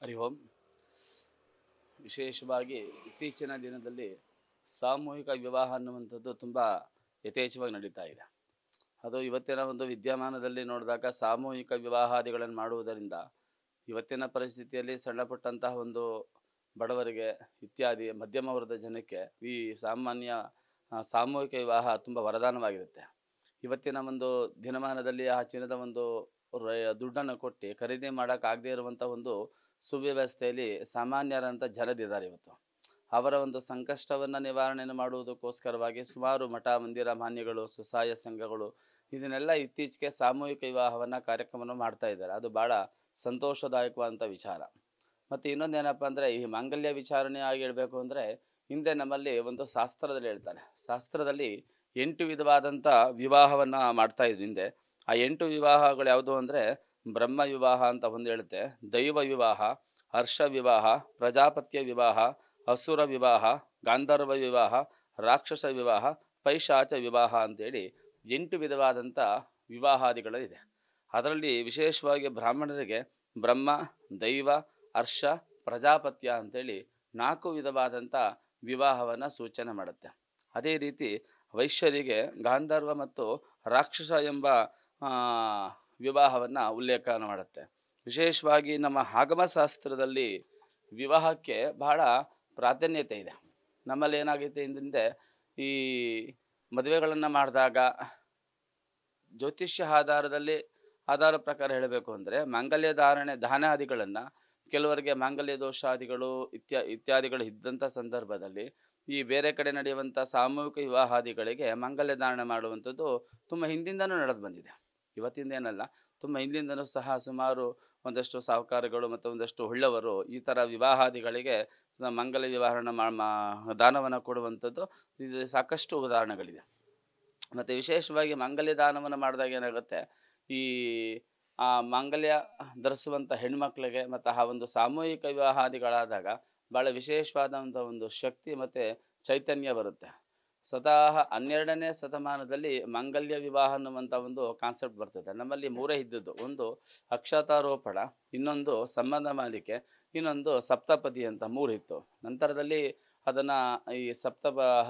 ಹರಿ ಓಂ. ವಿಶೇಷವಾಗಿ ಇತ್ತೀಚಿನ ದಿನದಲ್ಲಿ ಸಾಮೂಹಿಕ ವಿವಾಹ ಅನ್ನುವಂಥದ್ದು ತುಂಬ ಯಥೇಚ್ಛವಾಗಿ ನಡೀತಾ ಇದೆ. ಅದು ಇವತ್ತಿನ ಒಂದು ವಿದ್ಯಮಾನದಲ್ಲಿ ನೋಡಿದಾಗ ಸಾಮೂಹಿಕ ವಿವಾಹಾದಿಗಳನ್ನು ಮಾಡುವುದರಿಂದ ಇವತ್ತಿನ ಪರಿಸ್ಥಿತಿಯಲ್ಲಿ ಸಣ್ಣ ಪುಟ್ಟಂತಹ ಒಂದು ಬಡವರಿಗೆ ಇತ್ಯಾದಿ ಮಧ್ಯಮ ವರ್ಗದ ಜನಕ್ಕೆ ಈ ಸಾಮಾನ್ಯ ಸಾಮೂಹಿಕ ವಿವಾಹ ತುಂಬ ವರದಾನವಾಗಿರುತ್ತೆ. ಇವತ್ತಿನ ಒಂದು ದಿನಮಾನದಲ್ಲಿ ಆ ಚಿನ್ನದ ಒಂದು ದುಡ್ಡನ್ನು ಕೊಟ್ಟು ಖರೀದಿ ಮಾಡೋಕ್ಕಾಗದೇ ಇರುವಂಥ ಒಂದು ಸುವ್ಯವಸ್ಥೆಯಲ್ಲಿ ಸಾಮಾನ್ಯರಂಥ ಜನರಿದ್ದಾರೆ ಇವತ್ತು. ಅವರ ಒಂದು ಸಂಕಷ್ಟವನ್ನು ನಿವಾರಣೆ ಮಾಡುವುದಕ್ಕೋಸ್ಕರವಾಗಿ ಸುಮಾರು ಮಠ ಮಂದಿರ ಮಾನ್ಯಗಳು ಸ್ವಸಹಾಯ ಸಂಘಗಳು ಇದನ್ನೆಲ್ಲ ಇತ್ತೀಚೆಗೆ ಸಾಮೂಹಿಕ ವಿವಾಹವನ್ನು ಕಾರ್ಯಕ್ರಮವನ್ನು ಮಾಡ್ತಾ ಇದ್ದಾರೆ. ಅದು ಭಾಳ ಸಂತೋಷದಾಯಕವಾದಂಥ ವಿಚಾರ. ಮತ್ತು ಇನ್ನೊಂದೇನಪ್ಪ ಅಂದರೆ ಈ ಮಾಂಗಲ್ಯ ವಿಚಾರಣೆ ಆಗಿ ಹೇಳಬೇಕು ಅಂದರೆ ಹಿಂದೆ ನಮ್ಮಲ್ಲಿ ಒಂದು ಶಾಸ್ತ್ರದಲ್ಲಿ ಹೇಳ್ತಾರೆ. ಶಾಸ್ತ್ರದಲ್ಲಿ 8 ವಿಧವಾದಂಥ ವಿವಾಹವನ್ನು ಮಾಡ್ತಾಯಿದ್ರು ಹಿಂದೆ. ಆ 8 ವಿವಾಹಗಳು ಯಾವುದು ಅಂದರೆ ಬ್ರಹ್ಮ ವಿವಾಹ ಅಂತ ಒಂದು ಹೇಳುತ್ತೆ, ದೈವ ವಿವಾಹ, ಹರ್ಷ ವಿವಾಹ, ಪ್ರಜಾಪತ್ಯ ವಿವಾಹ, ಅಸುರ ವಿವಾಹ, ಗಾಂಧರ್ವ ವಿವಾಹ, ರಾಕ್ಷಸ ವಿವಾಹ, ಪೈಶಾಚ ವಿವಾಹ ಅಂತೇಳಿ 8 ವಿಧವಾದಂಥ ವಿವಾಹಾದಿಗಳಿದೆ. ಅದರಲ್ಲಿ ವಿಶೇಷವಾಗಿ ಬ್ರಾಹ್ಮಣರಿಗೆ ಬ್ರಹ್ಮ, ದೈವ, ಹರ್ಷ, ಪ್ರಜಾಪತ್ಯ ಅಂತೇಳಿ 4 ವಿಧವಾದಂಥ ವಿವಾಹವನ್ನು ಸೂಚನೆ ಮಾಡುತ್ತೆ. ಅದೇ ರೀತಿ ವೈಶ್ಯರಿಗೆ ಗಾಂಧರ್ವ ಮತ್ತು ರಾಕ್ಷಸ ಎಂಬ ವಿವಾಹವನ್ನು ಉಲ್ಲೇಖ ಮಾಡುತ್ತೆ. ವಿಶೇಷವಾಗಿ ನಮ್ಮ ಆಗಮಶಾಸ್ತ್ರದಲ್ಲಿ ವಿವಾಹಕ್ಕೆ ಬಹಳ ಪ್ರಾಧಾನ್ಯತೆ ಇದೆ. ನಮ್ಮಲ್ಲಿ ಏನಾಗುತ್ತೆ ಹಿಂದೆ ಈ ಮದುವೆಗಳನ್ನು ಮಾಡಿದಾಗ ಜ್ಯೋತಿಷ್ಯ ಆಧಾರ ಪ್ರಕಾರ ಹೇಳಬೇಕು ಅಂದರೆ ಮಾಂಗಲ್ಯ ದಾನಾದಿಗಳನ್ನು ಕೆಲವರಿಗೆ ಮಾಂಗಲ್ಯ ದೋಷಾದಿಗಳು ಇತ್ಯಾದಿಗಳು ಇದ್ದಂಥ ಸಂದರ್ಭದಲ್ಲಿ ಈ ಬೇರೆ ಕಡೆ ನಡೆಯುವಂಥ ಸಾಮೂಹಿಕ ವಿವಾಹಾದಿಗಳಿಗೆ ಮಾಂಗಲ್ಯ ಧಾರಣೆ ಮಾಡುವಂಥದ್ದು ತುಂಬ ಹಿಂದಿಂದನೂ ನಡೆದು ಬಂದಿದೆ. ಇವತ್ತಿಂದ ಏನಲ್ಲ, ತುಂಬ ಹಿಂದಿಂದನೂ ಸಹ ಸುಮಾರು ಒಂದಷ್ಟು ಸಾಹುಕಾರಗಳು ಮತ್ತು ಒಂದಷ್ಟು ಒಳ್ಳೆಯವರು ಈ ಥರ ವಿವಾಹಾದಿಗಳಿಗೆ ಮಾಂಗಲ್ಯ ದಾನವನ್ನು ಕೊಡುವಂಥದ್ದು ಇದು ಸಾಕಷ್ಟು ಉದಾಹರಣೆಗಳಿದೆ. ಮತ್ತು ವಿಶೇಷವಾಗಿ ಮಾಂಗಲ್ಯ ದಾನವನ್ನು ಮಾಡಿದಾಗ ಏನಾಗುತ್ತೆ, ಈ ಮಾಂಗಲ್ಯ ಧರಿಸುವಂಥ ಹೆಣ್ಮಕ್ಳಿಗೆ ಮತ್ತು ಆ ಒಂದು ಸಾಮೂಹಿಕ ವಿವಾಹಾದಿಗಳಾದಾಗ ಭಾಳ ವಿಶೇಷವಾದಂಥ ಒಂದು ಶಕ್ತಿ ಮತ್ತು ಚೈತನ್ಯ ಬರುತ್ತೆ. ಸ್ವತಃ 12ನೇ ಶತಮಾನದಲ್ಲಿ ಮಾಂಗಲ್ಯ ವಿವಾಹ ಅನ್ನುವಂಥ ಒಂದು ಕಾನ್ಸೆಪ್ಟ್ ಬರ್ತದೆ. ನಮ್ಮಲ್ಲಿ 3 ಇದ್ದದ್ದು, ಒಂದು ಅಕ್ಷತಾರೋಪಣ, ಇನ್ನೊಂದು ಸಂಬಂಧ ಮಾಲಿಕೆ, ಇನ್ನೊಂದು ಸಪ್ತಪದಿ ಅಂತ 3 ಇತ್ತು. ನಂತರದಲ್ಲಿ ಅದನ್ನು ಈ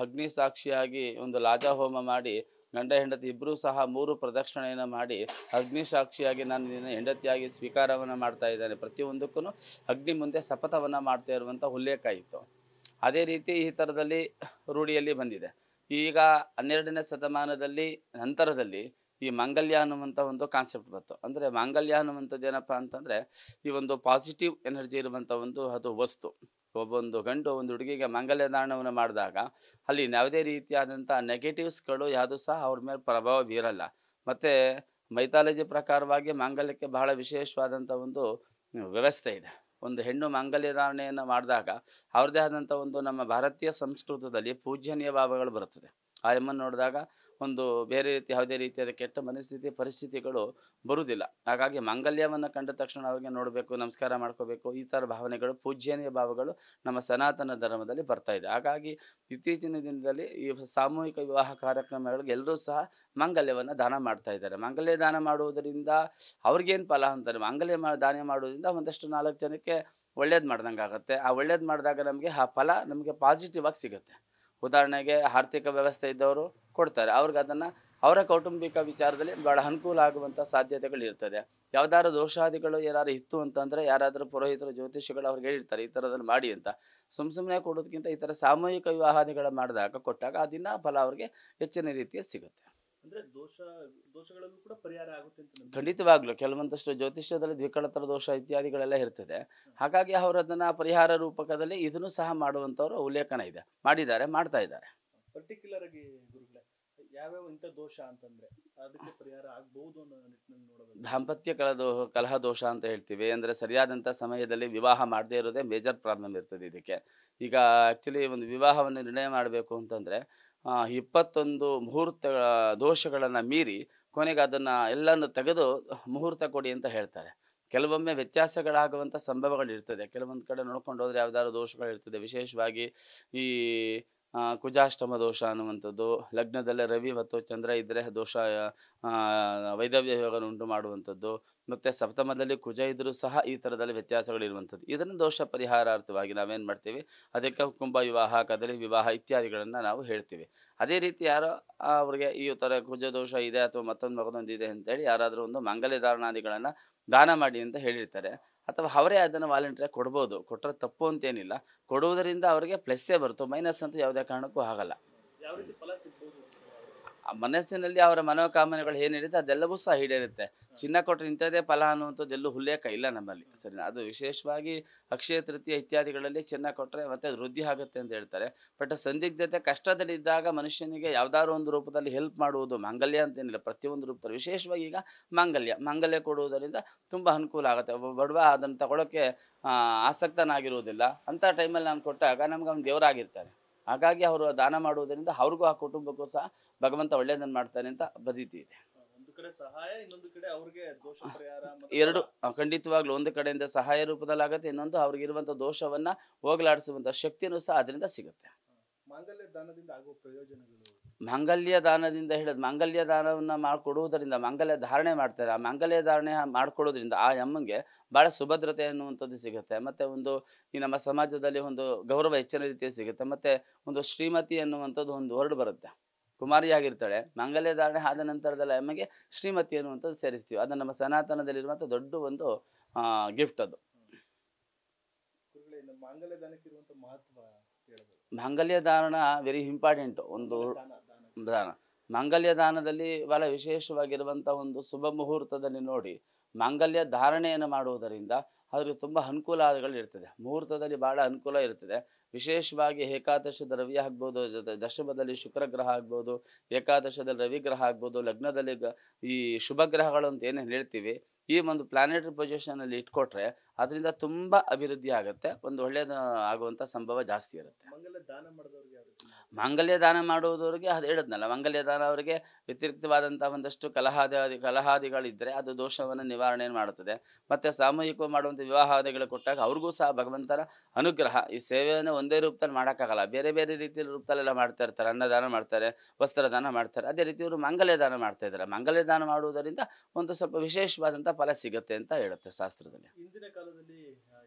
ಅಗ್ನಿ ಸಾಕ್ಷಿಯಾಗಿ ಒಂದು ಲಾಜಾಹೋಮ ಮಾಡಿ ಗಂಡ ಹೆಂಡತಿ ಇಬ್ಬರೂ ಸಹ 3 ಪ್ರದಕ್ಷಿಣೆಯನ್ನು ಮಾಡಿ ಅಗ್ನಿ ಸಾಕ್ಷಿಯಾಗಿ ನಾನು ನಿನ್ನ ಹೆಂಡತಿಯಾಗಿ ಸ್ವೀಕಾರವನ್ನು ಮಾಡ್ತಾ ಇದ್ದೇನೆ, ಪ್ರತಿಯೊಂದಕ್ಕೂ ಅಗ್ನಿ ಮುಂದೆ ಶಪಥವನ್ನು ಮಾಡ್ತಾ ಇರುವಂಥ ಉಲ್ಲೇಖ ಇತ್ತು. ಅದೇ ರೀತಿ ಈ ಥರದಲ್ಲಿ ರೂಢಿಯಲ್ಲಿ ಬಂದಿದೆ. ಈಗ 12ನೇ ಶತಮಾನದಲ್ಲಿ ನಂತರದಲ್ಲಿ ಈ ಮಾಂಗಲ್ಯ ಅನ್ನುವಂಥ ಒಂದು ಕಾನ್ಸೆಪ್ಟ್ ಬಂತು. ಅಂದರೆ ಮಾಂಗಲ್ಯ ಅನ್ನುವಂಥದ್ದು ಏನಪ್ಪ ಅಂತಂದರೆ ಈ ಒಂದು ಪಾಸಿಟಿವ್ ಎನರ್ಜಿ ಇರುವಂಥ ಅದು ವಸ್ತು. ಒಬ್ಬೊಂದು ಗಂಡು ಒಂದು ಹುಡುಗಿಗೆ ಮಾಂಗಲ್ಯ ದಾನವನ್ನು ಮಾಡಿದಾಗ ಅಲ್ಲಿ ಯಾವುದೇ ರೀತಿಯಾದಂಥ ನೆಗೆಟಿವ್ಸ್ಗಳು ಯಾವುದು ಸಹ ಅವ್ರ ಮೇಲೆ ಪ್ರಭಾವ ಬೀರಲ್ಲ. ಮತ್ತು ಮೈಥಾಲಜಿ ಪ್ರಕಾರವಾಗಿ ಮಾಂಗಲ್ಯಕ್ಕೆ ಬಹಳ ವಿಶೇಷವಾದಂಥ ಒಂದು ವ್ಯವಸ್ಥೆ ಇದೆ. ಒಂದು ಹೆಣ್ಣು ಮಾಂಗಲ್ಯ ಧಾರಣೆಯನ್ನು ಮಾಡಿದಾಗ ಅವ್ರದ್ದೇ ಆದಂಥ ಒಂದು ನಮ್ಮ ಭಾರತೀಯ ಸಂಸ್ಕೃತದಲ್ಲಿ ಪೂಜ್ಯನೀಯ ಭಾವಗಳು ಬರುತ್ತದೆ. ಆ ಎಮ್ಮನ್ನು ನೋಡಿದಾಗ ಒಂದು ಬೇರೆ ರೀತಿ ಯಾವುದೇ ರೀತಿಯಾದ ಕೆಟ್ಟ ಪರಿಸ್ಥಿತಿಗಳು ಬರುವುದಿಲ್ಲ. ಹಾಗಾಗಿ ಮಾಂಗಲ್ಯವನ್ನು ಕಂಡ ತಕ್ಷಣ ಅವ್ರಿಗೆ ನೋಡಬೇಕು, ನಮಸ್ಕಾರ ಮಾಡ್ಕೋಬೇಕು, ಈ ಥರ ಭಾವನೆಗಳು ಪೂಜ್ಯನೀಯ ಭಾವಗಳು ನಮ್ಮ ಸನಾತನ ಧರ್ಮದಲ್ಲಿ ಬರ್ತಾ ಇದೆ. ಹಾಗಾಗಿ ಇತ್ತೀಚಿನ ದಿನದಲ್ಲಿ ಈ ಸಾಮೂಹಿಕ ವಿವಾಹ ಕಾರ್ಯಕ್ರಮಗಳಿಗೆ ಎಲ್ಲರೂ ಸಹ ಮಾಂಗಲ್ಯವನ್ನು ದಾನ ಮಾಡ್ತಾ ಇದ್ದಾರೆ. ಮಾಂಗಲ್ಯ ದಾನ ಮಾಡುವುದರಿಂದ ಅವ್ರಿಗೇನು ಫಲ ಅಂತಾರೆ, ಮಾಂಗಲ್ಯ ದಾನ ಮಾಡೋದ್ರಿಂದ ಒಂದಷ್ಟು 4 ಜನಕ್ಕೆ ಒಳ್ಳೇದು ಮಾಡ್ದಂಗೆ ಆಗುತ್ತೆ. ಆ ಒಳ್ಳೇದು ಮಾಡಿದಾಗ ನಮಗೆ ಆ ಫಲ ನಮಗೆ ಪಾಸಿಟಿವ್ ಆಗಿ ಸಿಗುತ್ತೆ. ಉದಾಹರಣೆಗೆ ಆರ್ಥಿಕ ವ್ಯವಸ್ಥೆ ಇದ್ದವರು ಕೊಡ್ತಾರೆ, ಅವ್ರಿಗೆ ಅದನ್ನು ಅವರ ಕೌಟುಂಬಿಕ ವಿಚಾರದಲ್ಲಿ ಭಾಳ ಅನುಕೂಲ ಆಗುವಂಥ ಸಾಧ್ಯತೆಗಳು ಇರ್ತದೆ. ಯಾವುದಾದ್ರು ದೋಷಾದಿಗಳು ಏನಾದ್ರು ಇತ್ತು ಅಂತಂದರೆ ಯಾರಾದರೂ ಪುರೋಹಿತರು ಜ್ಯೋತಿಷಿಗಳು ಅವ್ರಿಗೆ ಹೇಳಿರ್ತಾರೆ ಈ ಥರದಲ್ಲಿ ಮಾಡಿ ಅಂತ. ಸುಮ್ಮನೆ ಕೊಡೋದಕ್ಕಿಂತ ಈ ಥರ ಸಾಮೂಹಿಕ ವಿವಾಹಾದಿಗಳು ಕೊಟ್ಟಾಗ ಅದನ್ನ ಫಲ ಅವ್ರಿಗೆ ಹೆಚ್ಚಿನ ರೀತಿಯಲ್ಲಿ ಸಿಗುತ್ತೆ. ಅಂದ್ರೆ ದೋಷಗಳಲ್ಲೂ ಕೂಡ ಪರಿಹಾರ ಆಗುತ್ತೆ ಅಂತ ಖಂಡಿತವಾಗ್ಲೂ ಕೆಲವೊಂದಷ್ಟು ಜ್ಯೋತಿಷ್ಯದಲ್ಲಿ ದ್ವಿಕಳತರ ದೋಷ ಇತ್ಯಾದಿಗಳೆಲ್ಲ ಇರ್ತದೆ. ಹಾಗಾಗಿ ಅವರು ಅದನ್ನ ಪರಿಹಾರ ರೂಪಕದಲ್ಲಿ ಇದನ್ನು ಸಹ ಮಾಡುವಂಥವ್ರು ಉಲ್ಲೇಖನ ಇದೆ, ಮಾಡ್ತಾ ಇದ್ದಾರೆ. ಪರ್ಟಿಕ್ಯುಲರ್ ಆಗಿ ಗುರುಗಳೇ ಯಾವ್ಯಾವ ಇಂಥ ದೋಷ ಅಂತಂದ್ರೆ ಅದಕ್ಕೆ ಪರಿಹಾರ ಆಗ್ಬಹುದು ಅನ್ನೋ ನಿಟ್ಟಿನಲ್ಲಿ ನೋಡೋದು? ದಾಂಪತ್ಯ ಕಲಹ ದೋಷ ಅಂತ ಹೇಳ್ತೀವಿ. ಅಂದರೆ ಸರಿಯಾದಂಥ ಸಮಯದಲ್ಲಿ ವಿವಾಹ ಮಾಡದೇ ಇರೋದೇ ಮೇಜರ್ ಪ್ರಾಬ್ಲಮ್ ಇರ್ತದೆ ಇದಕ್ಕೆ. ಈಗ ಆ್ಯಕ್ಚುಲಿ ಒಂದು ವಿವಾಹವನ್ನು ನಿರ್ಣಯ ಮಾಡಬೇಕು ಅಂತಂದರೆ 21 ಮುಹೂರ್ತ ದೋಷಗಳನ್ನು ಮೀರಿ ಕೊನೆಗೆ ಅದನ್ನು ಎಲ್ಲನೂ ತೆಗೆದು ಮುಹೂರ್ತ ಕೊಡಿ ಅಂತ ಹೇಳ್ತಾರೆ. ಕೆಲವೊಮ್ಮೆ ವ್ಯತ್ಯಾಸಗಳಾಗುವಂಥ ಸಂಭವಗಳಿರ್ತದೆ. ಕೆಲವೊಂದು ಕಡೆ ನೋಡ್ಕೊಂಡು ಹೋದರೆ ಯಾವ್ದಾದ್ರು ದೋಷಗಳಿರ್ತದೆ. ವಿಶೇಷವಾಗಿ ಈ ಕುಜಾಷ್ಟಮ ದೋಷ ಅನ್ನುವಂಥದ್ದು, ಲಗ್ನದಲ್ಲೇ ರವಿ ಮತ್ತು ಚಂದ್ರ ಇದ್ದರೆ ದೋಷ, ವೈದವ್ಯ ಯೋಗನ ಉಂಟು ಮಾಡುವಂಥದ್ದು, ಮತ್ತು ಸಪ್ತಮದಲ್ಲಿ ಕುಜ ಇದ್ದರೂ ಸಹ ಈ ಥರದಲ್ಲಿ ವ್ಯತ್ಯಾಸಗಳಿರುವಂಥದ್ದು. ಇದನ್ನು ದೋಷ ಪರಿಹಾರಾರ್ಥವಾಗಿ ನಾವೇನು ಮಾಡ್ತೀವಿ, ಅದಕ್ಕೆ ಕುಂಭ ವಿವಾಹ, ಕದಲಿ ವಿವಾಹ ಇತ್ಯಾದಿಗಳನ್ನು ನಾವು ಹೇಳ್ತೀವಿ. ಅದೇ ರೀತಿ ಯಾರೋ ಅವ್ರಿಗೆ ಈ ಥರ ಕುಜ ದೋಷ ಇದೆ ಅಥವಾ ಮತ್ತೊಂದು ಇದೆ ಅಂತೇಳಿ ಯಾರಾದರೂ ಒಂದು ಮಾಂಗಲ್ಯ ಧಾರಣಾದಿಗಳನ್ನು ದಾನ ಮಾಡಿ ಅಂತ ಹೇಳಿರ್ತಾರೆ, ಅಥವಾ ಅವರೇ ಅದನ್ನು ವಾಲಂಟಿಯರ್ ಕೊಡ್ಬೋದು, ಕೊಟ್ಟರೆ ತಪ್ಪು ಅಂತೇನಿಲ್ಲ. ಕೊಡುವುದರಿಂದ ಅವರಿಗೆ ಪ್ಲಸ್ಸೇ ಬರುತ್ತೆ, ಮೈನಸ್ ಅಂತ ಯಾವುದೇ ಕಾರಣಕ್ಕೂ ಆಗಲ್ಲ. ಯಾವ ರೀತಿ ಫಲ ಸಿಗ್ಬೋದು? ಆ ಮನಸ್ಸಿನಲ್ಲಿ ಅವರ ಮನೋಕಾಮನೆಗಳು ಏನಿರುತ್ತೆ ಅದೆಲ್ಲವೂ ಸಹ ಈಡೇರುತ್ತೆ. ಚಿನ್ನ ಕೊಟ್ಟರೆ ಇಂಥದ್ದೇ ಫಲ ಅನ್ನುವಂಥದ್ದು ಎಲ್ಲೂ ಉಲ್ಲೇಖ ಇಲ್ಲ ನಮ್ಮಲ್ಲಿ, ಸರಿನಾ? ಅದು ವಿಶೇಷವಾಗಿ ಅಕ್ಷಯ ತೃತೀಯ ಇತ್ಯಾದಿಗಳಲ್ಲಿ ಚಿನ್ನ ಕೊಟ್ಟರೆ ಮತ್ತೆ ಅದು ವೃದ್ಧಿ ಆಗುತ್ತೆ ಅಂತ ಹೇಳ್ತಾರೆ. ಬಟ್ ಸಂದಿಗ್ಧತೆ ಕಷ್ಟದಲ್ಲಿದ್ದಾಗ ಮನುಷ್ಯನಿಗೆ ಯಾವುದಾದ್ರು ಒಂದು ರೂಪದಲ್ಲಿ ಹೆಲ್ಪ್ ಮಾಡುವುದು, ಮಾಂಗಲ್ಯ ಅಂತೇನಿಲ್ಲ, ಪ್ರತಿಯೊಂದು ರೂಪದಲ್ಲಿ ವಿಶೇಷವಾಗಿ ಈಗ ಮಾಂಗಲ್ಯ ಕೊಡುವುದರಿಂದ ತುಂಬ ಅನುಕೂಲ ಆಗುತ್ತೆ. ಒಬ್ಬ ಬಡವ ಅದನ್ನು ತಗೊಳ್ಳೋಕ್ಕೆ ಆಸಕ್ತನಾಗಿರುವುದಿಲ್ಲ, ಅಂಥ ಟೈಮಲ್ಲಿ ನಾನು ಕೊಟ್ಟಾಗ ನಮ್ಗೆ ಅವ್ನು ದೇವರಾಗಿರ್ತಾನೆ. ಹಾಗಾಗಿ ಅವರು ದಾನ ಮಾಡುವುದರಿಂದ ಅವ್ರಿಗೂ ಆ ಕುಟುಂಬಕ್ಕೂ ಸಹ ಭಗವಂತ ಒಳ್ಳೆಯದನ್ನು ಮಾಡ್ತಾನೆ ಅಂತ ಬದೀತಿ ಇದೆ. ಒಂದು ಕಡೆ ಸಹಾಯ, ಇನ್ನೊಂದು ಕಡೆ ಅವ್ರಿಗೆ ದೋಷ ಪರಿಹಾರ, ಎರಡು ಖಂಡಿತವಾಗ್ಲೂ ಒಂದು ಕಡೆಯಿಂದ ಸಹಾಯ ರೂಪದಲ್ಲಾಗುತ್ತೆ, ಇನ್ನೊಂದು ಅವ್ರಿಗಿರುವಂಥ ದೋಷವನ್ನ ಹೋಗಲಾಡಿಸುವಂಥ ಶಕ್ತಿನೂ ಸಹ ಅದರಿಂದ ಸಿಗುತ್ತೆ. ಮಾಂಗಲ್ಯ ದಾನದಿಂದ ಆಗುವ ಪ್ರಯೋಜನಗಳು? ಮಾಂಗಲ್ಯ ದಾನದಿಂದ ಹೇಳಿದ್ ಮಾಂಗಲ್ಯ ದಾನವನ್ನು ಮಾಡಿಕೊಡುವುದರಿಂದ ಮಾಂಗಲ್ಯ ಧಾರಣೆ ಮಾಡ್ತಾರೆ. ಆ ಮಾಂಗಲ್ಯ ಧಾರಣೆ ಮಾಡಿಕೊಡೋದ್ರಿಂದ ಆ ಅಮ್ಮಂಗೆ ಭಾಳ ಸುಭದ್ರತೆ ಅನ್ನುವಂಥದ್ದು ಸಿಗುತ್ತೆ. ಮತ್ತು ಒಂದು ಈ ನಮ್ಮ ಸಮಾಜದಲ್ಲಿ ಒಂದು ಗೌರವ ಹೆಚ್ಚಿನ ರೀತಿಯಲ್ಲಿ ಸಿಗುತ್ತೆ. ಮತ್ತು ಒಂದು ಶ್ರೀಮತಿ ಅನ್ನುವಂಥದ್ದು ಒಂದು ವರ್ಡ್ ಬರುತ್ತೆ, ಕುಮಾರಿಯಾಗಿರ್ತಾಳೆ, ಮಾಂಗಲ್ಯ ಧಾರಣೆ ಆದ ನಂತರದಲ್ಲಿ ಅಮ್ಮಗೆ ಶ್ರೀಮತಿ ಅನ್ನುವಂಥದ್ದು ಸೇರಿಸ್ತೀವಿ. ಅದು ನಮ್ಮ ಸನಾತನದಲ್ಲಿರುವಂಥ ದೊಡ್ಡ ಒಂದು ಗಿಫ್ಟ್. ಅದು ಮಾಂಗಲ್ಯ ದಾನಕ್ಕಿರುವಂಥ ಮಹತ್ವ ಹೇಳಬಹುದು. ಮಾಂಗಲ್ಯ ಧಾರಣ ವೆರಿ ಇಂಪಾರ್ಟೆಂಟ್ ಒಂದು ದಾನ. ಮಾಂಗಲ್ಯ ದಾನದಲ್ಲಿ ಭಾಳ ವಿಶೇಷವಾಗಿರುವಂಥ ಒಂದು ಶುಭ ಮುಹೂರ್ತದಲ್ಲಿ ನೋಡಿ ಮಾಂಗಲ್ಯ ಧಾರಣೆಯನ್ನು ಮಾಡುವುದರಿಂದ ಅವ್ರಿಗೆ ತುಂಬ ಅನುಕೂಲಗಳು ಇರ್ತದೆ. ಮುಹೂರ್ತದಲ್ಲಿ ಭಾಳ ಅನುಕೂಲ ಇರ್ತದೆ. ವಿಶೇಷವಾಗಿ ಏಕಾದಶದ ರವಿ ಆಗ್ಬೋದು, ದಶಮದಲ್ಲಿ ಶುಕ್ರ ಗ್ರಹ ಆಗ್ಬೋದು, ಏಕಾದಶದಲ್ಲಿ ರವಿ ಗ್ರಹ ಆಗ್ಬೋದು, ಲಗ್ನದಲ್ಲಿ ಈ ಶುಭ ಗ್ರಹಗಳು ಅಂತ ಏನೇನು ಹೇಳ್ತೀವಿ, ಈ ಒಂದು ಪ್ಲಾನೆಟರಿ ಪೊಸಿಷನಲ್ಲಿ ಇಟ್ಕೊಟ್ರೆ ಅದರಿಂದ ತುಂಬ ಅಭಿವೃದ್ಧಿ ಆಗುತ್ತೆ, ಒಂದು ಒಳ್ಳೆಯದು ಆಗುವಂಥ ಸಂಭವ ಜಾಸ್ತಿ ಇರುತ್ತೆ. ಮಾಂಗಲ್ಯ ದಾನ ಮಾಡುವುದವ್ರಿಗೆ ಅದು ಹೇಳಿದ್ನಲ್ಲ, ಮಾಂಗಲ್ಯ ದಾನ ಅವರಿಗೆ ವ್ಯತಿರಿಕ್ತವಾದಂಥ ಒಂದಷ್ಟು ಕಲಹಾದಿಗಳಿದ್ದರೆ ಅದು ದೋಷವನ್ನು ನಿವಾರಣೆ ಮಾಡುತ್ತದೆ. ಮತ್ತು ಸಾಮೂಹಿಕ ಮಾಡುವಂಥ ವಿವಾಹಾದಿಗಳು ಕೊಟ್ಟಾಗ ಅವ್ರಿಗೂ ಸಹ ಭಗವಂತನ ಅನುಗ್ರಹ. ಈ ಸೇವೆಯನ್ನು ಒಂದೇ ರೂಪದಲ್ಲಿ ಮಾಡೋಕ್ಕಾಗಲ್ಲ, ಬೇರೆ ಬೇರೆ ರೀತಿಯ ರೂಪದಲ್ಲೆಲ್ಲ ಮಾಡ್ತಾ ಇರ್ತಾರೆ. ಅನ್ನದಾನ ಮಾಡ್ತಾರೆ, ವಸ್ತ್ರದಾನ ಮಾಡ್ತಾರೆ, ಅದೇ ರೀತಿ ಇವರು ಮಾಂಗಲ್ಯ ದಾನ ಮಾಡ್ತಾ ಇದ್ದಾರೆ. ಮಾಂಗಲ್ಯ ದಾನ ಮಾಡುವುದರಿಂದ ಒಂದು ಸ್ವಲ್ಪ ವಿಶೇಷವಾದಂಥ ಫಲ ಸಿಗುತ್ತೆ ಅಂತ ಹೇಳುತ್ತೆ ಶಾಸ್ತ್ರದಲ್ಲಿ. ಹಿಂದಿನ ಕಾಲದಲ್ಲಿ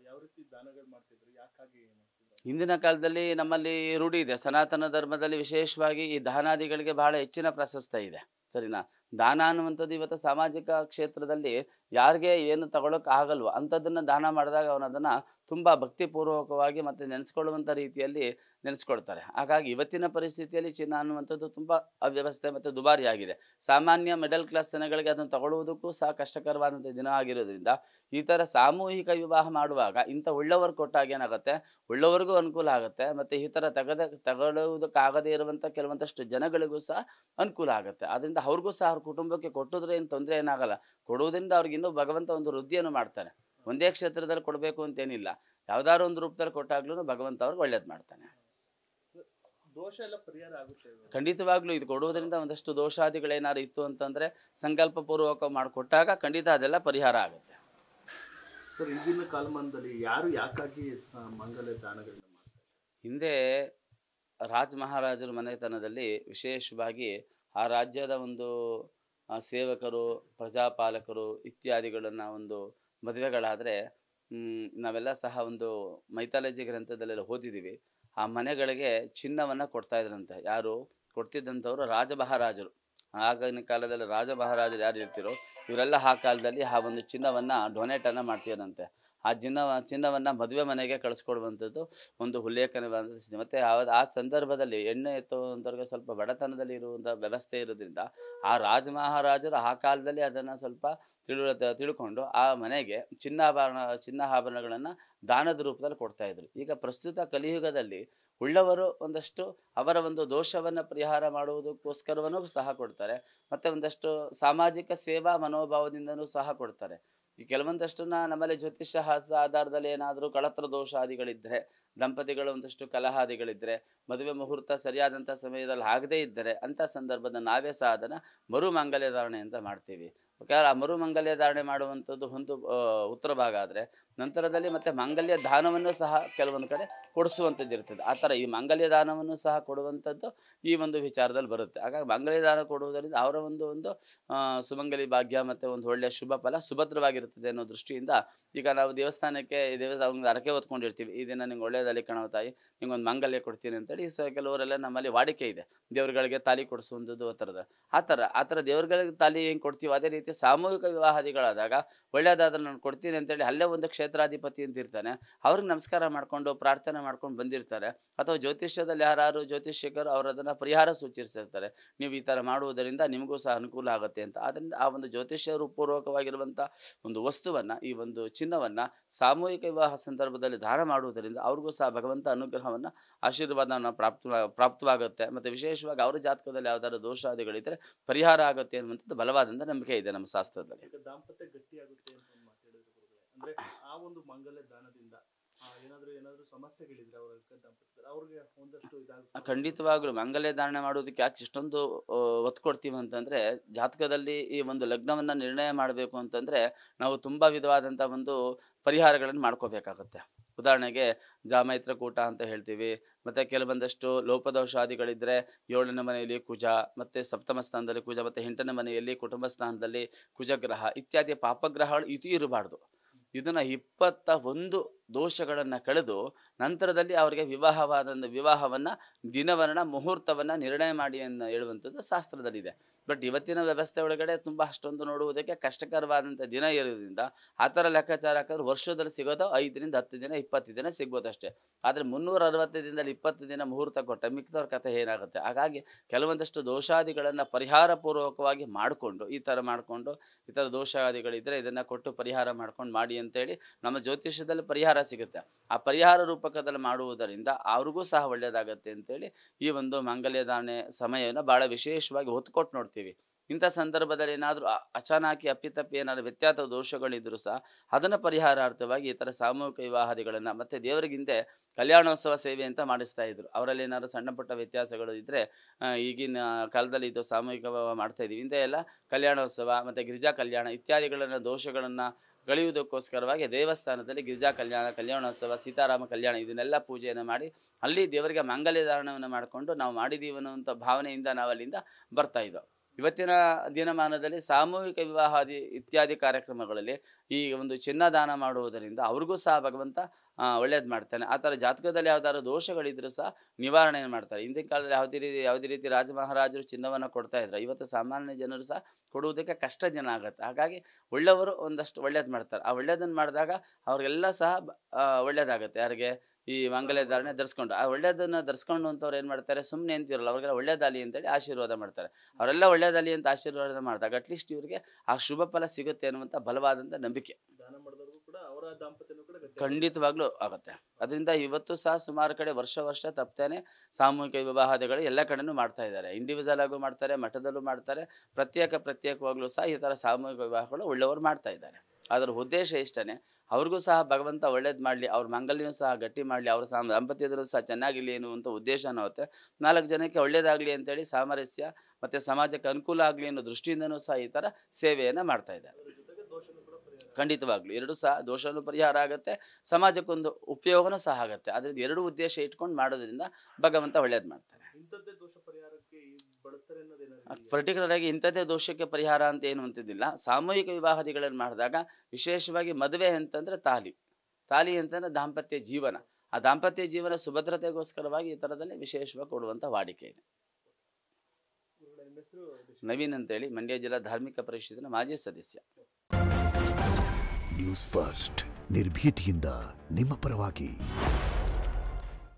ಯಾವ ರೀತಿ ದಾನಗಳು ಮಾಡ್ತಿದ್ರು, ಯಾಕಾಗಿ? ಹಿಂದಿನ ಕಾಲದಲ್ಲಿ ನಮ್ಮಲ್ಲಿ ರೂಢಿ ಇದೆ, ಸನಾತನ ಧರ್ಮದಲ್ಲಿ ವಿಶೇಷವಾಗಿ ಈ ದಾನಾದಿಗಳಿಗೆ ಬಹಳ ಹೆಚ್ಚಿನ ಪ್ರಶಸ್ತಿ ಇದೆ, ಸರಿನಾ? ದಾನ ಅನ್ನುವಂಥದ್ದು ಇವತ್ತು ಸಾಮಾಜಿಕ ಕ್ಷೇತ್ರದಲ್ಲಿ ಯಾರಿಗೆ ಏನು ತಗೊಳಕ್ ಆಗಲ್ವೋ ಅಂಥದ್ದನ್ನು ದಾನ ಮಾಡಿದಾಗ ಅವನದನ್ನು ತುಂಬ ಭಕ್ತಿಪೂರ್ವಕವಾಗಿ ಮತ್ತು ನೆನೆಸ್ಕೊಳ್ಳುವಂಥ ರೀತಿಯಲ್ಲಿ ನೆನೆಸ್ಕೊಳ್ತಾರೆ. ಹಾಗಾಗಿ ಇವತ್ತಿನ ಪರಿಸ್ಥಿತಿಯಲ್ಲಿ ಚಿನ್ನ ಅನ್ನುವಂಥದ್ದು ತುಂಬ ಅವ್ಯವಸ್ಥೆ ಮತ್ತು ದುಬಾರಿಯಾಗಿದೆ. ಸಾಮಾನ್ಯ ಮಿಡಲ್ ಕ್ಲಾಸ್ ಜನಗಳಿಗೆ ಅದನ್ನು ತಗೊಳ್ಳುವುದಕ್ಕೂ ಸಹ ಕಷ್ಟಕರವಾದಂಥ ದಿನ ಆಗಿರೋದ್ರಿಂದ ಈ ಥರ ಸಾಮೂಹಿಕ ವಿವಾಹ ಮಾಡುವಾಗ ಇಂಥ ಒಳ್ಳೆಯವರು ಕೊಟ್ಟಾಗ ಏನಾಗುತ್ತೆ, ಒಳ್ಳೆಯವ್ರಿಗೂ ಅನುಕೂಲ ಆಗುತ್ತೆ, ಮತ್ತು ಈ ಥರ ತಗೊಳ್ಳುವುದಕ್ಕಾಗದೇ ಇರುವಂಥ ಕೆಲವೊಂದಷ್ಟು ಜನಗಳಿಗೂ ಸಹ ಅನುಕೂಲ ಆಗುತ್ತೆ. ಅದರಿಂದ ಅವ್ರಿಗೂ ಸಹ ಅವ್ರ ಕುಟುಂಬಕ್ಕೆ ಕೊಟ್ಟಿದ್ರೆ ಏನು ತೊಂದರೆ ಏನಾಗಲ್ಲ. ಕೊಡುವುದರಿಂದ ಅವ್ರಿಗೆ ಇನ್ನೂ ಭಗವಂತ ಒಂದು ವೃದ್ಧಿಯನ್ನು ಮಾಡ್ತಾನೆ. ಒಂದೇ ಕ್ಷೇತ್ರದಲ್ಲಿ ಕೊಡಬೇಕು ಅಂತೇನಿಲ್ಲ, ಯಾವ್ದಾದ್ರು ಒಂದು ರೂಪದಲ್ಲಿ ಕೊಟ್ಟಾಗ್ಲೂ ಭಗವಂತ ಅವ್ರಿಗೆ ಒಳ್ಳೇದು ಮಾಡ್ತಾನೆ. ದೋಷ ಎಲ್ಲ ಪರಿಹಾರ ಆಗುತ್ತೆ ಖಂಡಿತವಾಗ್ಲೂ. ಇದು ಕೊಡುವುದರಿಂದ ಒಂದಷ್ಟು ದೋಷಾದಿಗಳೇನಾದ್ರು ಇತ್ತು ಅಂತಂದ್ರೆ ಸಂಕಲ್ಪ ಪೂರ್ವಕ ಮಾಡಿಕೊಟ್ಟಾಗ ಖಂಡಿತ ಅದೆಲ್ಲ ಪರಿಹಾರ ಆಗುತ್ತೆ. ಸರ್, ಹಿಂದಿನ ಕಾಲಮಾನದಲ್ಲಿ ಯಾರು ಯಾಕಾಗಿ ಮಾಂಗಲ್ಯ ದಾನಗಳನ್ನ ಮಾಡ್ತಾರೆ? ಹಿಂದೆ ರಾಜ ಮಹಾರಾಜರ ಮನೆತನದಲ್ಲಿ ವಿಶೇಷವಾಗಿ ಆ ರಾಜ್ಯದ ಒಂದು ಸೇವಕರು, ಪ್ರಜಾಪಾಲಕರು ಇತ್ಯಾದಿಗಳನ್ನು ಒಂದು ಮದುವೆಗಳಾದರೆ ನಾವೆಲ್ಲ ಸಹ ಒಂದು ಮೈಥಾಲಜಿ ಗ್ರಂಥದಲ್ಲೆಲ್ಲ ಓದಿದ್ದೀವಿ. ಆ ಮನೆಗಳಿಗೆ ಚಿನ್ನವನ್ನು ಕೊಡ್ತಾ ಇದ್ರಂತೆ. ಯಾರು ಕೊಡ್ತಿದ್ದಂಥವ್ರು? ರಾಜ ಮಹಾರಾಜರು. ಆಗಿನ ಕಾಲದಲ್ಲಿ ರಾಜ ಮಹಾರಾಜರು ಯಾರು ಇರ್ತಿರೋ ಇವರೆಲ್ಲ ಆ ಕಾಲದಲ್ಲಿ ಆ ಒಂದು ಚಿನ್ನವನ್ನು ಡೊನೇಟನ್ನು ಮಾಡ್ತಿದ್ರಂತೆ. ಆ ಚಿನ್ನವನ್ನು ಮದುವೆ ಮನೆಗೆ ಕಳಿಸ್ಕೊಡುವಂಥದ್ದು ಒಂದು ಉಲ್ಲೇಖನವಾದ. ಮತ್ತು ಆ ಸಂದರ್ಭದಲ್ಲಿ ಎಣ್ಣೆ ಎತ್ತುವಂಥವ್ರಿಗೆ ಸ್ವಲ್ಪ ಬಡತನದಲ್ಲಿ ಇರುವಂಥ ವ್ಯವಸ್ಥೆ ಇರೋದ್ರಿಂದ ಆ ರಾಜ ಮಹಾರಾಜರು ಆ ಕಾಲದಲ್ಲಿ ಅದನ್ನು ಸ್ವಲ್ಪ ತಿಳ್ಕೊಂಡು ಆ ಮನೆಗೆ ಚಿನ್ನಾಭರಣಗಳನ್ನು ದಾನದ ರೂಪದಲ್ಲಿ ಕೊಡ್ತಾಯಿದ್ರು. ಈಗ ಪ್ರಸ್ತುತ ಕಲಿಯುಗದಲ್ಲಿ ಉಳ್ಳವರು ಒಂದಷ್ಟು ಅವರ ಒಂದು ದೋಷವನ್ನು ಪರಿಹಾರ ಮಾಡುವುದಕ್ಕೋಸ್ಕರವೂ ಸಹ ಕೊಡ್ತಾರೆ, ಮತ್ತು ಒಂದಷ್ಟು ಸಾಮಾಜಿಕ ಸೇವಾ ಮನೋಭಾವದಿಂದನೂ ಸಹ ಕೊಡ್ತಾರೆ. ಈ ಕೆಲವೊಂದಷ್ಟನ್ನ ನಮ್ಮಲ್ಲಿ ಜ್ಯೋತಿಷ್ಯ ಆಧಾರದಲ್ಲಿ ಏನಾದರೂ ಕಳತ್ರ ದೋಷಾದಿಗಳಿದ್ದರೆ, ದಂಪತಿಗಳು ಒಂದಷ್ಟು ಕಲಹಾದಿಗಳಿದ್ದರೆ, ಮದುವೆ ಮುಹೂರ್ತ ಸರಿಯಾದಂಥ ಸಮಯದಲ್ಲಿ ಆಗದೇ ಇದ್ದರೆ ಅಂಥ ಸಂದರ್ಭದ ನಾವೇ ಸಹ ಅದನ್ನು ಮರು ಮಾಂಗಲ್ಯ ಧಾರಣೆ ಅಂತ ಮಾಡ್ತೀವಿ. ಆ ಮರು ಮಾಂಗಲ್ಯ ಧಾರಣೆ ಮಾಡುವಂಥದ್ದು ಒಂದು ಉತ್ತರ ಭಾಗ ಆದರೆ, ನಂತರದಲ್ಲಿ ಮತ್ತೆ ಮಾಂಗಲ್ಯ ದಾನವನ್ನು ಸಹ ಕೆಲವೊಂದು ಕಡೆ ಕೊಡಿಸುವಂಥದ್ದು ಇರ್ತದೆ. ಆ ಥರ ಈ ಮಾಂಗಲ್ಯ ದಾನವನ್ನು ಸಹ ಕೊಡುವಂಥದ್ದು ಈ ಒಂದು ವಿಚಾರದಲ್ಲಿ ಬರುತ್ತೆ. ಹಾಗಾಗಿ ಮಾಂಗಲ್ಯ ದಾನ ಕೊಡುವುದರಿಂದ ಅವರ ಒಂದು ಸುಮಂಗಲಿ ಭಾಗ್ಯ ಮತ್ತು ಒಂದು ಒಳ್ಳೆಯ ಶುಭ ಫಲ ಸುಭದ್ರವಾಗಿರುತ್ತದೆ ಅನ್ನೋ ದೃಷ್ಟಿಯಿಂದ, ಈಗ ನಾವು ದೇವಸ್ಥಾನಕ್ಕೆ ಒಂದು ಹರಕೆ ಹೊತ್ಕೊಂಡಿರ್ತೀವಿ, ಈ ದಿನ ನಿಂಗೆ ಒಳ್ಳೆಯದಲ್ಲಿ ಕಣವ ತಾಯಿ, ನಿಂಗೊಂದು ಮಾಂಗಲ್ಯ ಕೊಡ್ತೀನಿ ಅಂತೇಳಿ ಕೆಲವರೆಲ್ಲ ನಮ್ಮಲ್ಲಿ ವಾಡಿಕೆ ಇದೆ, ದೇವರುಗಳಿಗೆ ತಾಲಿ ಕೊಡಿಸುವಂಥದ್ದು ಆ ಥರ ದೇವರುಗಳಿಗೆ ತಾಲಿ ಹೆಂಗೆ ಕೊಡ್ತೀವಿ, ಅದೇ ರೀತಿ ಸಾಮೂಹಿಕ ವಿವಾಹಾದಿಗಳಾದಾಗ ಒಳ್ಳೆಯದಾದ್ರೆ ನಾನು ಕೊಡ್ತೀನಿ ಅಂತೇಳಿ ಅಲ್ಲೇ ಒಂದು ಕ್ಷೇತ್ರಾಧಿಪತಿ ಅಂತ ಇರ್ತಾನೆ, ಅವ್ರಿಗೆ ನಮಸ್ಕಾರ ಮಾಡಿಕೊಂಡು ಪ್ರಾರ್ಥನೆ ಮಾಡ್ಕೊಂಡು ಬಂದಿರ್ತಾರೆ. ಅಥವಾ ಜ್ಯೋತಿಷ್ಯದಲ್ಲಿ ಯಾರು ಜ್ಯೋತಿಷ್ಯಕರು ಅವರು ಅದನ್ನು ಪರಿಹಾರ ಸೂಚಿಸಿರ್ತಾರೆ, ನೀವು ಈ ಥರ ಮಾಡುವುದರಿಂದ ನಿಮಗೂ ಸಹ ಅನುಕೂಲ ಆಗುತ್ತೆ ಅಂತ. ಆದ್ದರಿಂದ ಆ ಒಂದು ಜ್ಯೋತಿಷ್ಯ ರೂಪೂರ್ವಕವಾಗಿರುವಂಥ ಒಂದು ವಸ್ತುವನ್ನು, ಈ ಒಂದು ಚಿನ್ನವನ್ನು ಸಾಮೂಹಿಕ ವಿವಾಹ ಸಂದರ್ಭದಲ್ಲಿ ದಾನ ಮಾಡುವುದರಿಂದ ಅವ್ರಿಗೂ ಸಹ ಭಗವಂತ ಅನುಗ್ರಹವನ್ನು, ಆಶೀರ್ವಾದವನ್ನು ಪ್ರಾಪ್ತವಾಗುತ್ತೆ. ಮತ್ತು ವಿಶೇಷವಾಗಿ ಅವರ ಜಾತಕದಲ್ಲಿ ಯಾವ್ದಾದ್ರು ದೋಷಾದಿಗಳಿದ್ರೆ ಪರಿಹಾರ ಆಗುತ್ತೆ ಅನ್ನುವಂಥದ್ದು ಬಲವಾದಂಥ ನಂಬಿಕೆ ಇದೆ ನಮ್ಮ ಶಾಸ್ತ್ರದಲ್ಲಿ. ದಾಂಪತ್ಯ ಗಟ್ಟಿಯಾಗುತ್ತೆ ಅಂತ ಒಂದು ಮಾತು ಹೇಳಿದ್ರು. ಅಂದ್ರೆ ಆ ಒಂದು ಮಾಂಗಲ್ಯ ದಾನದಿಂದ ಏನಾದ್ರೂ ಸಮಸ್ಯೆಗಳಿದ್ರೆ ಅವರ ದಾಂಪತ್ಯದಲ್ಲಿ ಅವ್ರಿಗೆ ಒಂದಷ್ಟು ಇದಾಗುತ್ತೆ. ಖಂಡಿತವಾಗ್ಲೂ ಮಾಂಗಲ್ಯ ಧಾರಣೆ ಮಾಡೋದಕ್ಕೆ ಯಾಕೆ ಇಷ್ಟೊಂದು ಒತ್ತು ಕೊಡ್ತೀವಿ ಅಂತಂದ್ರೆ, ಜಾತಕದಲ್ಲಿ ಈ ಒಂದು ಲಗ್ನವನ್ನ ನಿರ್ಣಯ ಮಾಡಬೇಕು ಅಂತಂದ್ರೆ ನಾವು ತುಂಬಾ ವಿಧವಾದಂಥ ಒಂದು ಪರಿಹಾರಗಳನ್ನು ಮಾಡ್ಕೋಬೇಕಾಗುತ್ತೆ. ಉದಾಹರಣೆಗೆ ಜಾಮೈತ್ರಕೂಟ ಅಂತ ಹೇಳ್ತೀವಿ, ಮತ್ತು ಕೆಲವೊಂದಷ್ಟು ಲೋಪದೋಷಾದಿಗಳಿದ್ದರೆ 7ನೇ ಮನೆಯಲ್ಲಿ ಕುಜ, ಮತ್ತು ಸಪ್ತಮ ಸ್ಥಾನದಲ್ಲಿ ಕುಜ, ಮತ್ತು 8ನೇ ಮನೆಯಲ್ಲಿ ಕುಟುಂಬ ಸ್ಥಾನದಲ್ಲಿ ಕುಜಗ್ರಹ ಇತ್ಯಾದಿ ಪಾಪಗ್ರಹಗಳು ಇರಬಾರ್ದು. ಇದನ್ನು 21 ದೋಷಗಳನ್ನು ಕಳೆದು ನಂತರದಲ್ಲಿ ಅವರಿಗೆ ವಿವಾಹವನ್ನು ದಿನವನ್ನ ಮುಹೂರ್ತವನ್ನು ನಿರ್ಣಯ ಮಾಡಿ ಅಂತ ಹೇಳುವಂಥದ್ದು ಶಾಸ್ತ್ರದಲ್ಲಿದೆ. ಬಟ್ ಇವತ್ತಿನ ವ್ಯವಸ್ಥೆ ಒಳಗಡೆ ತುಂಬ ಅಷ್ಟೊಂದು ನೋಡುವುದಕ್ಕೆ ಕಷ್ಟಕರವಾದಂಥ ದಿನ ಇರೋದ್ರಿಂದ ಆ ಥರ ಲೆಕ್ಕಾಚಾರ ಹಾಕಿದ್ರೆ ವರ್ಷದಲ್ಲಿ ಸಿಗೋದು 5ರಿಂದ 10 ದಿನ 20 ದಿನ ಸಿಗ್ಬೋದಷ್ಟೇ. ಆದರೆ 360 ದಿನದಲ್ಲಿ 20 ದಿನ ಮುಹೂರ್ತ ಕೊಟ್ಟ ಮಿಕ್ಕಿದವ್ರ ಕಥೆ ಏನಾಗುತ್ತೆ. ಹಾಗಾಗಿ ಕೆಲವೊಂದಷ್ಟು ದೋಷಾದಿಗಳನ್ನು ಪರಿಹಾರ ಪೂರ್ವಕವಾಗಿ ಮಾಡಿಕೊಂಡು ಈ ಥರ ದೋಷಾದಿಗಳಿದ್ದರೆ ಇದನ್ನು ಕೊಟ್ಟು ಪರಿಹಾರ ಮಾಡ್ಕೊಂಡು ಮಾಡಿ ಅಂತೇಳಿ ನಮ್ಮ ಜ್ಯೋತಿಷ್ಯದಲ್ಲಿ ಪರಿಹಾರ ಸಿಗುತ್ತೆ. ಆ ಪರಿಹಾರ ರೂಪಕದಲ್ಲಿ ಮಾಡುವುದರಿಂದ ಅವ್ರಿಗೂ ಸಹ ಒಳ್ಳೆಯದಾಗತ್ತೆ ಅಂತೇಳಿ ಈ ಒಂದು ಮಾಂಗಲ್ಯ ಧಾರಣೆ ಸಮಯವನ್ನು ಭಾಳ ವಿಶೇಷವಾಗಿ ಒತ್ತು ಕೊಟ್ಟು ನೋಡ್ತೀವಿ. ಇಂಥ ಸಂದರ್ಭದಲ್ಲಿ ಏನಾದರೂ ಅಚಾನಕಿ ಅಪ್ಪಿತಪ್ಪಿ ಏನಾದರೂ ವ್ಯತ್ಯಾಸ ದೋಷಗಳಿದ್ದರೂ ಸಹ ಅದನ್ನು ಪರಿಹಾರಾರ್ಥವಾಗಿ ಈ ಥರ ಸಾಮೂಹಿಕ ವಿವಾಹಾದಿಗಳನ್ನು ಮತ್ತು ದೇವರಿಗಿಂತೆ ಕಲ್ಯಾಣೋತ್ಸವ ಸೇವೆ ಅಂತ ಮಾಡಿಸ್ತಾ ಇದ್ರು. ಅವರಲ್ಲಿ ಏನಾದರೂ ಸಣ್ಣ ಪುಟ್ಟ ವ್ಯತ್ಯಾಸಗಳು ಇದ್ದರೆ, ಈಗಿನ ಕಾಲದಲ್ಲಿ ಇದು ಸಾಮೂಹಿಕ ವಿವಾಹ ಮಾಡ್ತಾ ಇದ್ದೀವಿ, ಇಂಥ ಎಲ್ಲ ಕಲ್ಯಾಣೋತ್ಸವ ಮತ್ತು ಗಿರಿಜಾ ಕಲ್ಯಾಣ ಇತ್ಯಾದಿಗಳನ್ನು ದೋಷಗಳನ್ನು ಕಳೆಯುವುದಕ್ಕೋಸ್ಕರವಾಗಿ ದೇವಸ್ಥಾನದಲ್ಲಿ ಗಿರಿಜಾ ಕಲ್ಯಾಣೋತ್ಸವ, ಸೀತಾರಾಮ ಕಲ್ಯಾಣ ಇದನ್ನೆಲ್ಲ ಪೂಜೆಯನ್ನು ಮಾಡಿ ಅಲ್ಲಿ ದೇವರಿಗೆ ಮಾಂಗಲ್ಯ ಧಾರಣವನ್ನು ಮಾಡಿಕೊಂಡು ನಾವು ಮಾಡಿದ್ದೀವಿ ಅನ್ನುವಂಥ ಭಾವನೆಯಿಂದ ನಾವು ಅಲ್ಲಿಂದ ಬರ್ತಾ ಇದ್ದೋ. ಇವತ್ತಿನ ದಿನಮಾನದಲ್ಲಿ ಸಾಮೂಹಿಕ ವಿವಾಹಾದಿ ಇತ್ಯಾದಿ ಕಾರ್ಯಕ್ರಮಗಳಲ್ಲಿ ಈ ಒಂದು ಚಿನ್ನ ದಾನ ಮಾಡುವುದರಿಂದ ಅವ್ರಿಗೂ ಸಹ ಭಗವಂತ ಒಳ್ಳೇದು ಮಾಡ್ತಾನೆ. ಆ ಥರ ಜಾತಕದಲ್ಲಿ ಯಾವ್ದಾದ್ರು ದೋಷಗಳಿದ್ರೂ ಸಹ ನಿವಾರಣೆ ಮಾಡ್ತಾರೆ. ಹಿಂದಿನ ಕಾಲದಲ್ಲಿ ಯಾವುದೇ ರೀತಿ ರಾಜ ಮಹಾರಾಜರು ಚಿನ್ನವನ್ನು ಕೊಡ್ತಾ ಇದ್ರು, ಇವತ್ತು ಸಾಮಾನ್ಯ ಜನರು ಸಹ ಕೊಡುವುದಕ್ಕೆ ಕಷ್ಟ ಜನ ಆಗುತ್ತೆ. ಹಾಗಾಗಿ ಒಳ್ಳೆಯವರು ಒಂದಷ್ಟು ಒಳ್ಳೇದು ಮಾಡ್ತಾರೆ. ಆ ಒಳ್ಳೇದನ್ನು ಮಾಡಿದಾಗ ಅವ್ರಿಗೆಲ್ಲ ಸಹ ಒಳ್ಳೇದಾಗುತ್ತೆ. ಯಾರಿಗೆ ಈ ಮಾಂಗಲ್ಯ ಧಾರಣೆ ಧರಿಸ್ಕೊಂಡು ಆ ಒಳ್ಳೇದನ್ನು ಧರಿಸ್ಕೊಂಡು ಅಂತವ್ರು ಏನು ಮಾಡ್ತಾರೆ, ಸುಮ್ಮನೆ ಅಂತಿರಲ್ಲ, ಅವ್ರಿಗೆಲ್ಲ ಒಳ್ಳೇದಾಲಿ ಅಂತೇಳಿ ಆಶೀರ್ವಾದ ಮಾಡ್ತಾರೆ. ಅವರೆಲ್ಲ ಒಳ್ಳೇದಾಲಿ ಅಂತ ಆಶೀರ್ವಾದ ಮಾಡಿದಾಗ ಅಟ್ಲೀಸ್ಟ್ ಇವರಿಗೆ ಆ ಶುಭ ಫಲ ಸಿಗುತ್ತೆ ಅನ್ನುವಂಥ ಬಲವಾದಂಥ ನಂಬಿಕೆ ದಾನ ಮಾಡಿದವರು ಕೂಡ ಅವರ ದಾಂಪತ್ಯನೂ ಕೂಡ ಖಂಡಿತವಾಗ್ಲೂ ಆಗುತ್ತೆ. ಅದರಿಂದ ಇವತ್ತು ಸಹ ಸುಮಾರು ಕಡೆ ವರ್ಷ ತಪ್ಪದೇನೆ ಸಾಮೂಹಿಕ ವಿವಾಹಾದಿಗಳು ಎಲ್ಲ ಕಡೆನೂ ಮಾಡ್ತಾ ಇದ್ದಾರೆ. ಇಂಡಿವಿಜುವಲ್ ಆಗು ಮಾಡ್ತಾರೆ, ಮಠದಲ್ಲೂ ಮಾಡ್ತಾರೆ, ಪ್ರತ್ಯೇಕವಾಗ್ಲೂ ಸಹ ಈ ಥರ ಸಾಮೂಹಿಕ ವಿವಾಹಗಳು ಒಳ್ಳೆಯವರು ಮಾಡ್ತಾ ಇದ್ದಾರೆ. ಅದರ ಉದ್ದೇಶ ಇಷ್ಟೇ, ಅವ್ರಿಗೂ ಸಹ ಭಗವಂತ ಒಳ್ಳೇದು ಮಾಡಲಿ, ಅವ್ರ ಮಾಂಗಲ್ಯನೂ ಸಹ ಗಟ್ಟಿ ಮಾಡಲಿ, ಅವ್ರ ದಾಂಪತ್ಯದಲ್ಲೂ ಸಹ ಚೆನ್ನಾಗಿರಲಿ ಎನ್ನುವಂಥ ಉದ್ದೇಶನೂ ಆಗುತ್ತೆ. 4 ಜನಕ್ಕೆ ಒಳ್ಳೇದಾಗಲಿ ಅಂತೇಳಿ ಸಾಮರಸ್ಯ ಮತ್ತು ಸಮಾಜಕ್ಕೆ ಅನುಕೂಲ ಆಗಲಿ ಅನ್ನೋ ದೃಷ್ಟಿಯಿಂದನೂ ಸಹ ಈ ಥರ ಸೇವೆಯನ್ನು ಮಾಡ್ತಾ ಇದ್ದಾರೆ. ಖಂಡಿತವಾಗ್ಲೂ 2 ಸಹ ದೋಷನೂ ಪರಿಹಾರ ಆಗುತ್ತೆ, ಸಮಾಜಕ್ಕೊಂದು ಉಪಯೋಗನೂ ಸಹ ಆಗುತ್ತೆ. ಅದರಿಂದ 2 ಉದ್ದೇಶ ಇಟ್ಕೊಂಡು ಮಾಡೋದ್ರಿಂದ ಭಗವಂತ ಒಳ್ಳೇದು ಮಾಡ್ತಾನೆ. ಪರ್ಟಿಕ್ಯುಲರ್ ಆಗಿ ಇಂಥದ್ದೇ ದೋಷಕ್ಕೆ ಪರಿಹಾರ ಅಂತ ಏನು ಅಂತಿದ್ದಿಲ್ಲ. ಸಾಮೂಹಿಕ ವಿವಾಹಾದಿಗಳನ್ನು ಮಾಡಿದಾಗ ವಿಶೇಷವಾಗಿ ಮದುವೆ ಅಂತಂದ್ರೆ ತಾಲಿ ಅಂತಂದ್ರೆ ದಾಂಪತ್ಯ ಜೀವನ, ಆ ದಾಂಪತ್ಯ ಜೀವನ ಸುಭದ್ರತೆಗೋಸ್ಕರವಾಗಿ ಈ ಥರದಲ್ಲಿ ವಿಶೇಷವಾಗಿ ಕೊಡುವಂಥ ವಾಡಿಕೆ ಇದೆ. ನವೀನ್ ಅಂತೇಳಿ ಮಂಡ್ಯ ಜಿಲ್ಲಾ ಧಾರ್ಮಿಕ ಪರಿಷತ್ತಿನ ಮಾಜಿ ಸದಸ್ಯ. ನ್ಯೂಸ್ ಫಸ್ಟ್ ನಿರ್ಭೀತಿಯಿಂದ ನಿಮ್ಮ ಪರವಾಗಿ.